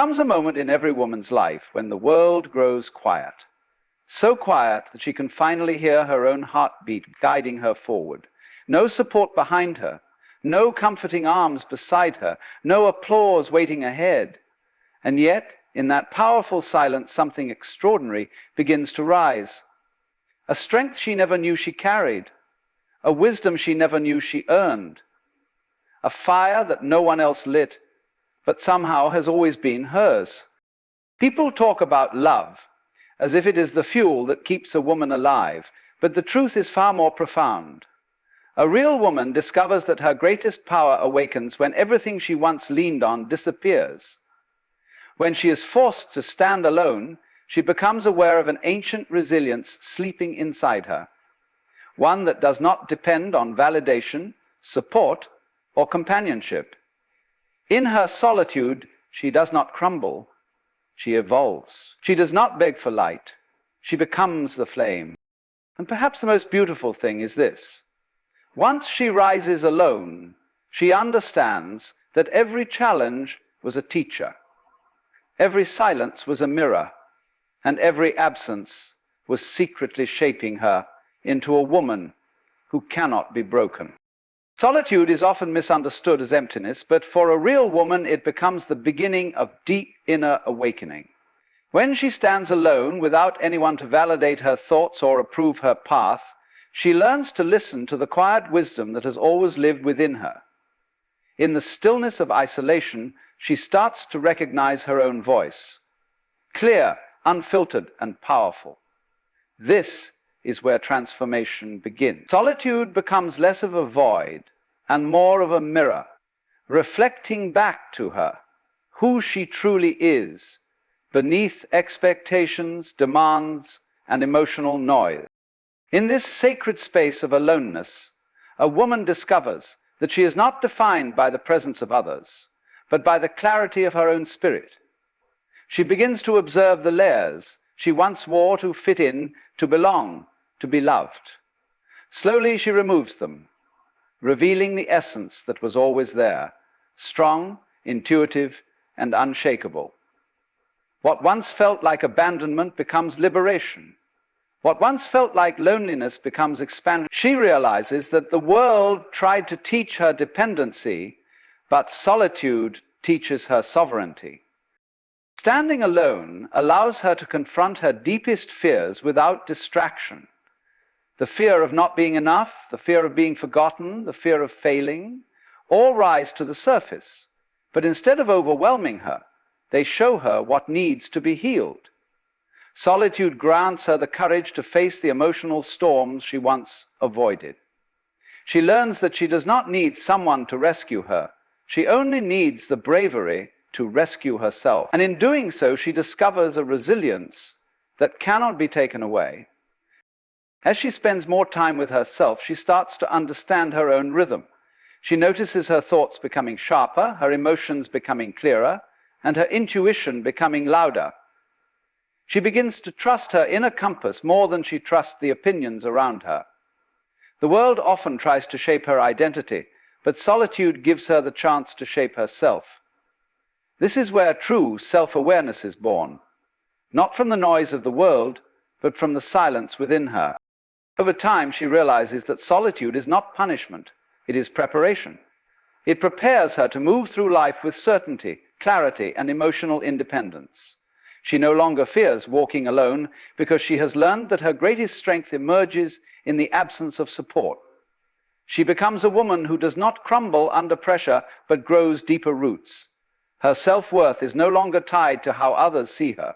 Comes a moment in every woman's life when the world grows quiet. So quiet that she can finally hear her own heartbeat guiding her forward. No support behind her, no comforting arms beside her, no applause waiting ahead. And yet, in that powerful silence, something extraordinary begins to rise. A strength she never knew she carried, a wisdom she never knew she earned, a fire that no one else lit, but somehow has always been hers. People talk about love as if it is the fuel that keeps a woman alive, but the truth is far more profound. A real woman discovers that her greatest power awakens when everything she once leaned on disappears. When she is forced to stand alone, she becomes aware of an ancient resilience sleeping inside her, one that does not depend on validation, support, or companionship. In her solitude, she does not crumble, she evolves. She does not beg for light, she becomes the flame. And perhaps the most beautiful thing is this: once she rises alone, she understands that every challenge was a teacher, every silence was a mirror, and every absence was secretly shaping her into a woman who cannot be broken. Solitude is often misunderstood as emptiness, but for a real woman it becomes the beginning of deep inner awakening. When she stands alone without anyone to validate her thoughts or approve her path, she learns to listen to the quiet wisdom that has always lived within her. In the stillness of isolation, she starts to recognize her own voice, clear, unfiltered, and powerful. This is where transformation begins. Solitude becomes less of a void and more of a mirror, reflecting back to her who she truly is, beneath expectations, demands, and emotional noise. In this sacred space of aloneness, a woman discovers that she is not defined by the presence of others, but by the clarity of her own spirit. She begins to observe the layers she once wore to fit in, to belong, to be loved. Slowly she removes them, revealing the essence that was always there, strong, intuitive, and unshakable. What once felt like abandonment becomes liberation. What once felt like loneliness becomes expansion. She realizes that the world tried to teach her dependency, but solitude teaches her sovereignty. Standing alone allows her to confront her deepest fears without distraction. The fear of not being enough, the fear of being forgotten, the fear of failing, all rise to the surface. But instead of overwhelming her, they show her what needs to be healed. Solitude grants her the courage to face the emotional storms she once avoided. She learns that she does not need someone to rescue her. She only needs the bravery to rescue herself. And in doing so, she discovers a resilience that cannot be taken away. As she spends more time with herself, she starts to understand her own rhythm. She notices her thoughts becoming sharper, her emotions becoming clearer, and her intuition becoming louder. She begins to trust her inner compass more than she trusts the opinions around her. The world often tries to shape her identity, but solitude gives her the chance to shape herself. This is where true self-awareness is born, not from the noise of the world, but from the silence within her. Over time, she realizes that solitude is not punishment, it is preparation. It prepares her to move through life with certainty, clarity, and emotional independence. She no longer fears walking alone because she has learned that her greatest strength emerges in the absence of support. She becomes a woman who does not crumble under pressure, but grows deeper roots. Her self-worth is no longer tied to how others see her.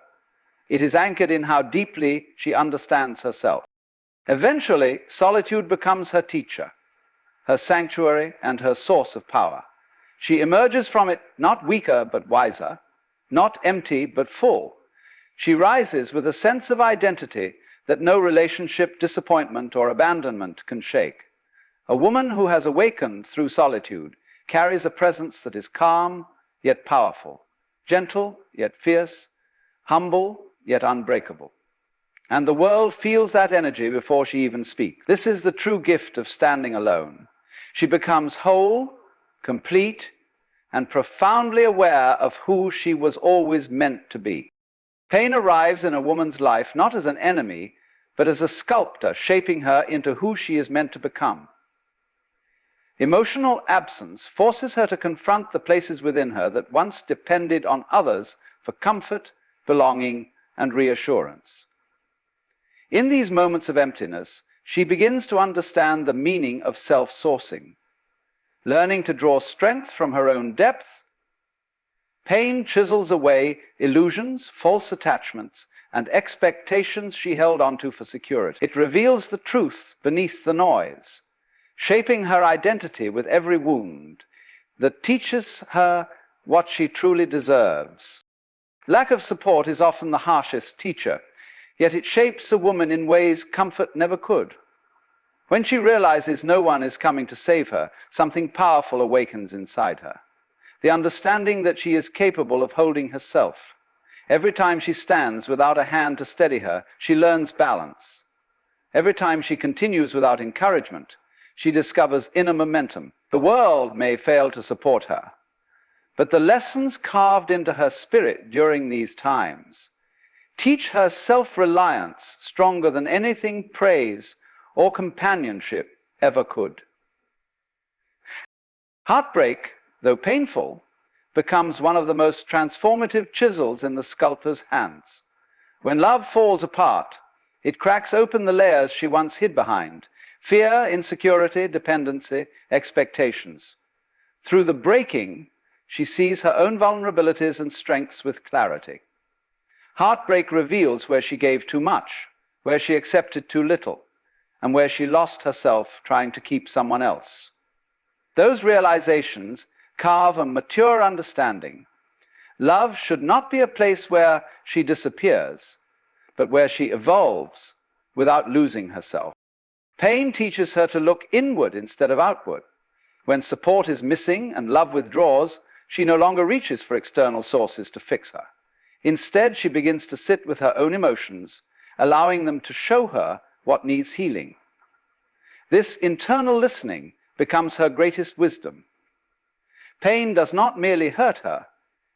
It is anchored in how deeply she understands herself. Eventually, solitude becomes her teacher, her sanctuary, and her source of power. She emerges from it not weaker but wiser, not empty but full. She rises with a sense of identity that no relationship, disappointment, or abandonment can shake. A woman who has awakened through solitude carries a presence that is calm yet powerful, gentle yet fierce, humble yet unbreakable. And the world feels that energy before she even speaks. This is the true gift of standing alone. She becomes whole, complete, and profoundly aware of who she was always meant to be. Pain arrives in a woman's life not as an enemy, but as a sculptor shaping her into who she is meant to become. Emotional absence forces her to confront the places within her that once depended on others for comfort, belonging, and reassurance. In these moments of emptiness, she begins to understand the meaning of self-sourcing. Learning to draw strength from her own depth, pain chisels away illusions, false attachments, and expectations she held onto for security. It reveals the truth beneath the noise, shaping her identity with every wound that teaches her what she truly deserves. Lack of support is often the harshest teacher, yet it shapes a woman in ways comfort never could. When she realizes no one is coming to save her, something powerful awakens inside her. The understanding that she is capable of holding herself. Every time she stands without a hand to steady her, she learns balance. Every time she continues without encouragement, she discovers inner momentum. The world may fail to support her, but the lessons carved into her spirit during these times teach her self-reliance stronger than anything praise or companionship ever could. Heartbreak, though painful, becomes one of the most transformative chisels in the sculptor's hands. When love falls apart, it cracks open the layers she once hid behind: fear, insecurity, dependency, expectations. Through the breaking, she sees her own vulnerabilities and strengths with clarity. Heartbreak reveals where she gave too much, where she accepted too little, and where she lost herself trying to keep someone else. Those realizations carve a mature understanding. Love should not be a place where she disappears, but where she evolves without losing herself. Pain teaches her to look inward instead of outward. When support is missing and love withdraws, she no longer reaches for external sources to fix her. Instead, she begins to sit with her own emotions, allowing them to show her what needs healing. This internal listening becomes her greatest wisdom. Pain does not merely hurt her,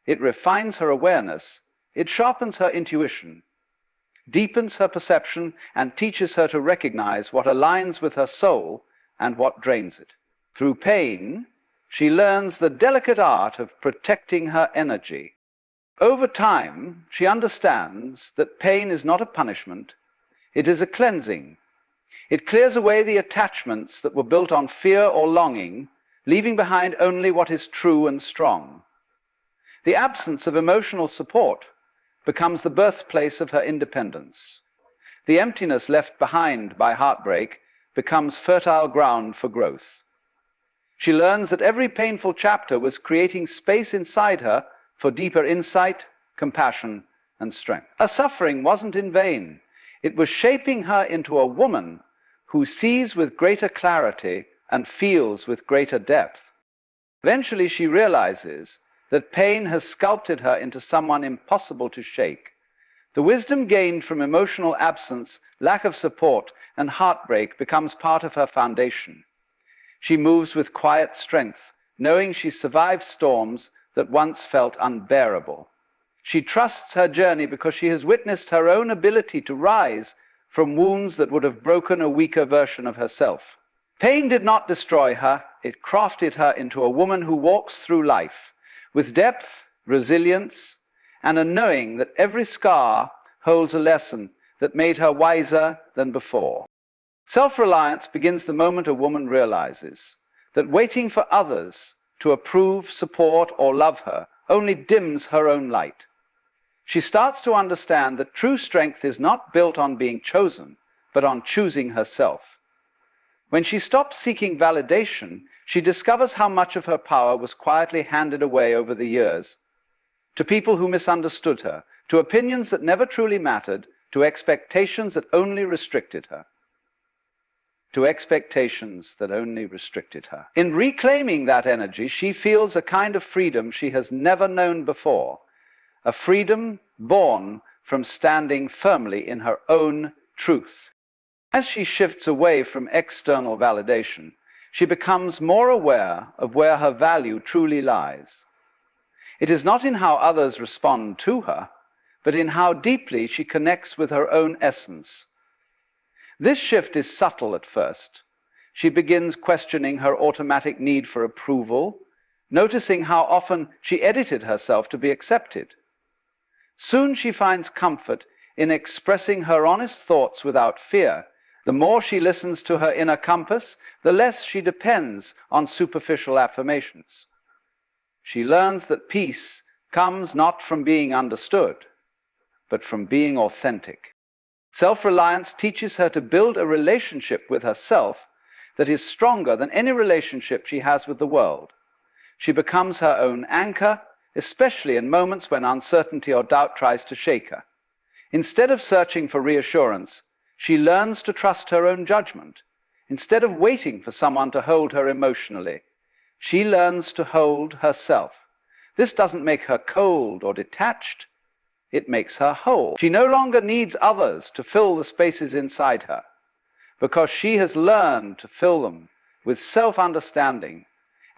it refines her awareness, it sharpens her intuition, deepens her perception, and teaches her to recognize what aligns with her soul and what drains it. Through pain, she learns the delicate art of protecting her energy. Over time, she understands that pain is not a punishment, it is a cleansing. It clears away the attachments that were built on fear or longing, leaving behind only what is true and strong. The absence of emotional support becomes the birthplace of her independence. The emptiness left behind by heartbreak becomes fertile ground for growth. She learns that every painful chapter was creating space inside her for deeper insight, compassion, and strength. Her suffering wasn't in vain. It was shaping her into a woman who sees with greater clarity and feels with greater depth. Eventually, she realizes that pain has sculpted her into someone impossible to shake. The wisdom gained from emotional absence, lack of support, and heartbreak becomes part of her foundation. She moves with quiet strength, knowing she survived storms that once felt unbearable. She trusts her journey because she has witnessed her own ability to rise from wounds that would have broken a weaker version of herself. Pain did not destroy her, it crafted her into a woman who walks through life with depth, resilience, and a knowing that every scar holds a lesson that made her wiser than before. Self-reliance begins the moment a woman realizes that waiting for others to approve, support, or love her only dims her own light. She starts to understand that true strength is not built on being chosen, but on choosing herself. When she stops seeking validation, she discovers how much of her power was quietly handed away over the years, to people who misunderstood her, to opinions that never truly mattered, to expectations that only restricted her. In reclaiming that energy, she feels a kind of freedom she has never known before, a freedom born from standing firmly in her own truth. As she shifts away from external validation, she becomes more aware of where her value truly lies. It is not in how others respond to her, but in how deeply she connects with her own essence. This shift is subtle at first. She begins questioning her automatic need for approval, noticing how often she edited herself to be accepted. Soon she finds comfort in expressing her honest thoughts without fear. The more she listens to her inner compass, the less she depends on superficial affirmations. She learns that peace comes not from being understood, but from being authentic. Self-reliance teaches her to build a relationship with herself that is stronger than any relationship she has with the world. She becomes her own anchor, especially in moments when uncertainty or doubt tries to shake her. Instead of searching for reassurance, she learns to trust her own judgment. Instead of waiting for someone to hold her emotionally, she learns to hold herself. This doesn't make her cold or detached. It makes her whole. She no longer needs others to fill the spaces inside her, because she has learned to fill them with self-understanding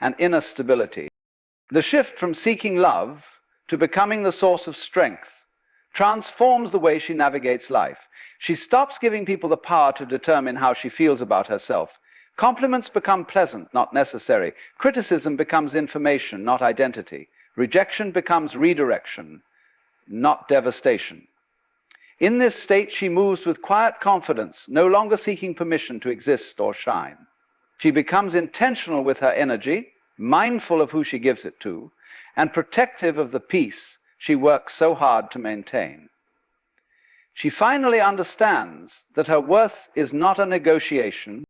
and inner stability. The shift from seeking love to becoming the source of strength transforms the way she navigates life. She stops giving people the power to determine how she feels about herself. Compliments become pleasant, not necessary. Criticism becomes information, not identity. Rejection becomes redirection, not devastation. In this state, she moves with quiet confidence, no longer seeking permission to exist or shine. She becomes intentional with her energy, mindful of who she gives it to, and protective of the peace she works so hard to maintain. She finally understands that her worth is not a negotiation.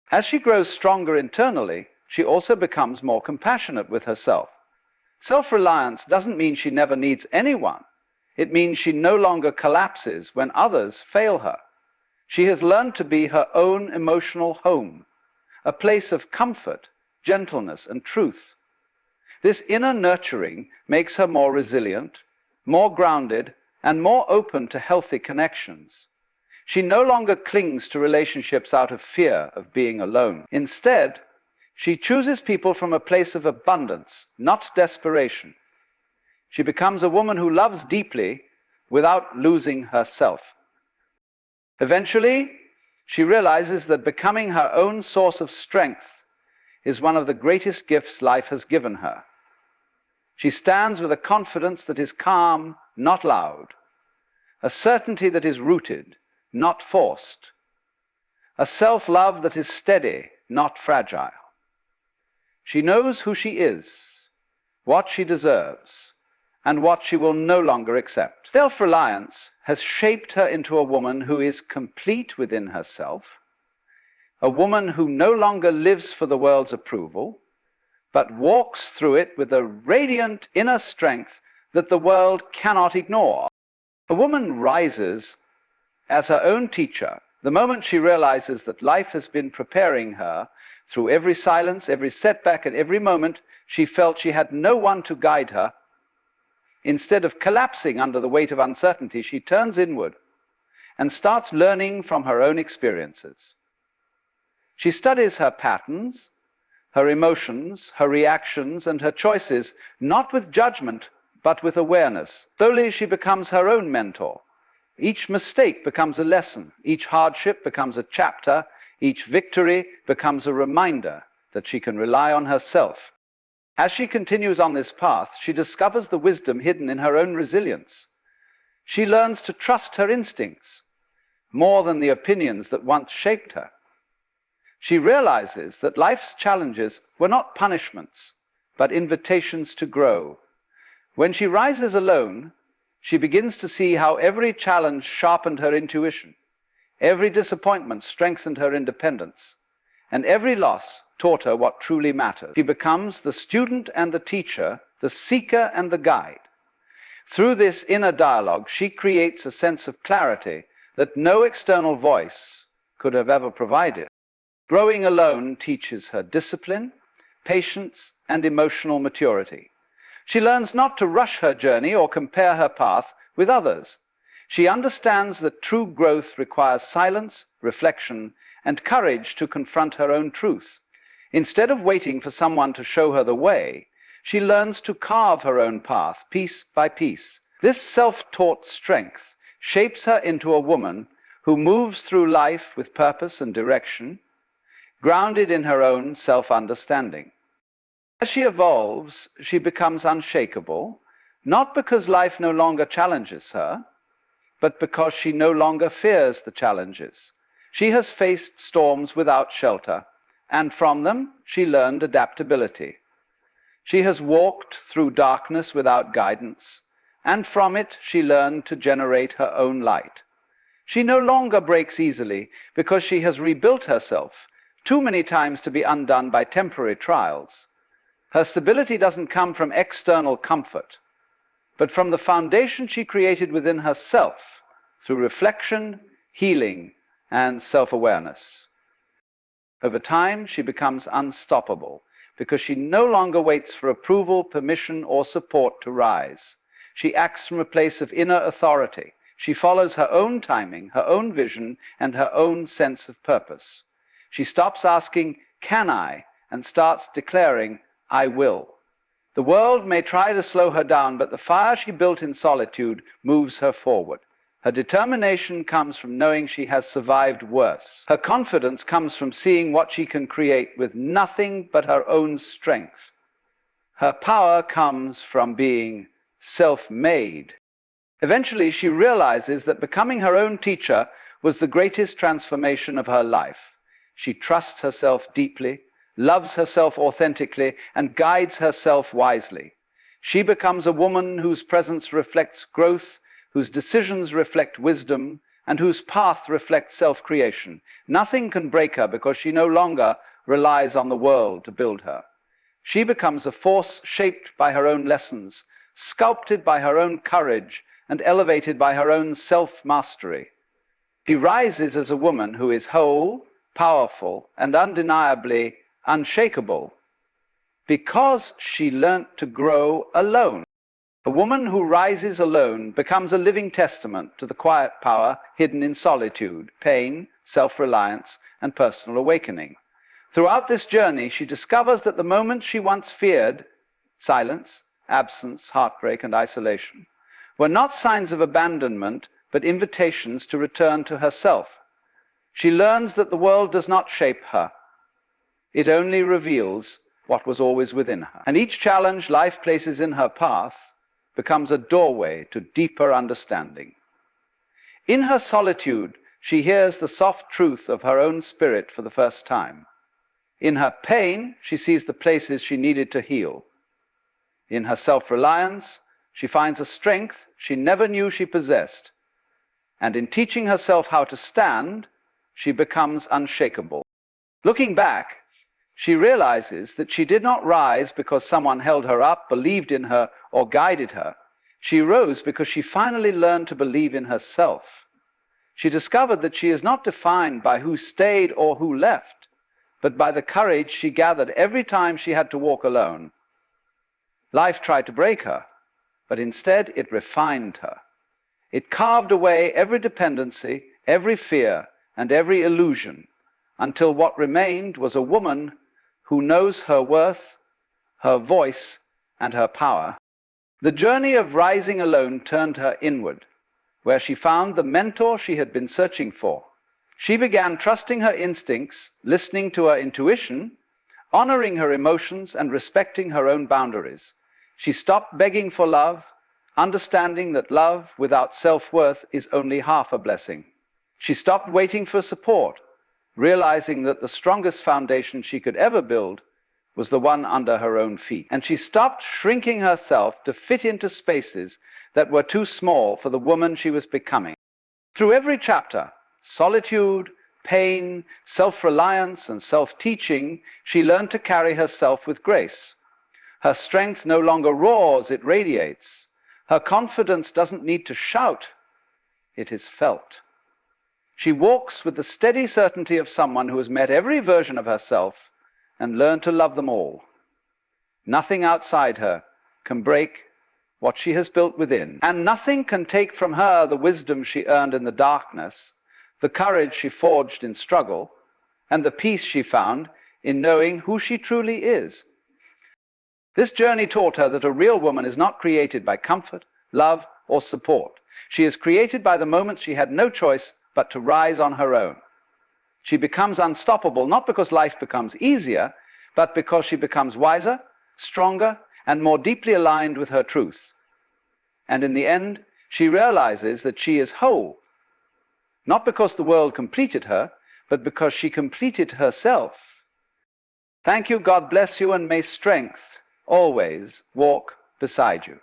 As she grows stronger internally, she also becomes more compassionate with herself. Self-reliance doesn't mean she never needs anyone. It means she no longer collapses when others fail her. She has learned to be her own emotional home, a place of comfort, gentleness, and truth. This inner nurturing makes her more resilient, more grounded, and more open to healthy connections. She no longer clings to relationships out of fear of being alone. Instead, she chooses people from a place of abundance, not desperation. She becomes a woman who loves deeply without losing herself. Eventually, she realizes that becoming her own source of strength is one of the greatest gifts life has given her. She stands with a confidence that is calm, not loud, a certainty that is rooted, not forced, a self-love that is steady, not fragile. She knows who she is, what she deserves, and what she will no longer accept. Self-reliance has shaped her into a woman who is complete within herself, a woman who no longer lives for the world's approval, but walks through it with a radiant inner strength that the world cannot ignore. A woman rises as her own teacher the moment she realizes that life has been preparing her through every silence, every setback, and every moment she felt she had no one to guide her. Instead of collapsing under the weight of uncertainty, she turns inward and starts learning from her own experiences. She studies her patterns, her emotions, her reactions, and her choices, not with judgment, but with awareness. Slowly, she becomes her own mentor. Each mistake becomes a lesson. Each hardship becomes a chapter. Each victory becomes a reminder that she can rely on herself. As she continues on this path, she discovers the wisdom hidden in her own resilience. She learns to trust her instincts more than the opinions that once shaped her. She realizes that life's challenges were not punishments, but invitations to grow. When she rises alone, she begins to see how every challenge sharpened her intuition, every disappointment strengthened her independence, and every loss taught her what truly mattered. She becomes the student and the teacher, the seeker and the guide. Through this inner dialogue, she creates a sense of clarity that no external voice could have ever provided. Growing alone teaches her discipline, patience, and emotional maturity. She learns not to rush her journey or compare her path with others. She understands that true growth requires silence, reflection, and courage to confront her own truth. Instead of waiting for someone to show her the way, she learns to carve her own path, piece by piece. This self-taught strength shapes her into a woman who moves through life with purpose and direction, grounded in her own self-understanding. As she evolves, she becomes unshakable, not because life no longer challenges her, but because she no longer fears the challenges. She has faced storms without shelter, and from them she learned adaptability. She has walked through darkness without guidance, and from it she learned to generate her own light. She no longer breaks easily because she has rebuilt herself too many times to be undone by temporary trials. Her stability doesn't come from external comfort, but from the foundation she created within herself through reflection, healing, and self-awareness. Over time, she becomes unstoppable because she no longer waits for approval, permission, or support to rise. She acts from a place of inner authority. She follows her own timing, her own vision, and her own sense of purpose. She stops asking, "Can I?" and starts declaring, "I will." The world may try to slow her down, but the fire she built in solitude moves her forward. Her determination comes from knowing she has survived worse. Her confidence comes from seeing what she can create with nothing but her own strength. Her power comes from being self-made. Eventually, she realizes that becoming her own teacher was the greatest transformation of her life. She trusts herself deeply, loves herself authentically, and guides herself wisely. She becomes a woman whose presence reflects growth, whose decisions reflect wisdom, and whose path reflects self-creation. Nothing can break her because she no longer relies on the world to build her. She becomes a force shaped by her own lessons, sculpted by her own courage, and elevated by her own self-mastery. She rises as a woman who is whole, powerful, and undeniably unshakable because she learnt to grow alone. A woman who rises alone becomes a living testament to the quiet power hidden in solitude, pain, self-reliance, and personal awakening. Throughout this journey, she discovers that the moments she once feared, silence, absence, heartbreak, and isolation, were not signs of abandonment, but invitations to return to herself. She learns that the world does not shape her. It only reveals what was always within her. And each challenge life places in her path becomes a doorway to deeper understanding. In her solitude, she hears the soft truth of her own spirit for the first time. In her pain, she sees the places she needed to heal. In her self-reliance, she finds a strength she never knew she possessed. And in teaching herself how to stand, she becomes unshakable. Looking back, she realizes that she did not rise because someone held her up, believed in her, or guided her. She rose because she finally learned to believe in herself. She discovered that she is not defined by who stayed or who left, but by the courage she gathered every time she had to walk alone. Life tried to break her, but instead it refined her. It carved away every dependency, every fear, and every illusion, until what remained was a woman who knows her worth, her voice, and her power. The journey of rising alone turned her inward, where she found the mentor she had been searching for. She began trusting her instincts, listening to her intuition, honoring her emotions, and respecting her own boundaries. She stopped begging for love, understanding that love without self-worth is only half a blessing. She stopped waiting for support, realizing that the strongest foundation she could ever build was the one under her own feet. And she stopped shrinking herself to fit into spaces that were too small for the woman she was becoming. Through every chapter, solitude, pain, self-reliance, and self-teaching, she learned to carry herself with grace. Her strength no longer roars, it radiates. Her confidence doesn't need to shout, it is felt. She walks with the steady certainty of someone who has met every version of herself and learned to love them all. Nothing outside her can break what she has built within, and nothing can take from her the wisdom she earned in the darkness, the courage she forged in struggle, and the peace she found in knowing who she truly is. This journey taught her that a real woman is not created by comfort, love, or support. She is created by the moments she had no choice but to rise on her own. She becomes unstoppable not because life becomes easier, but because she becomes wiser, stronger, and more deeply aligned with her truth. And in the end, she realizes that she is whole, not because the world completed her, but because she completed herself. Thank you, God bless you, and may strength always walk beside you.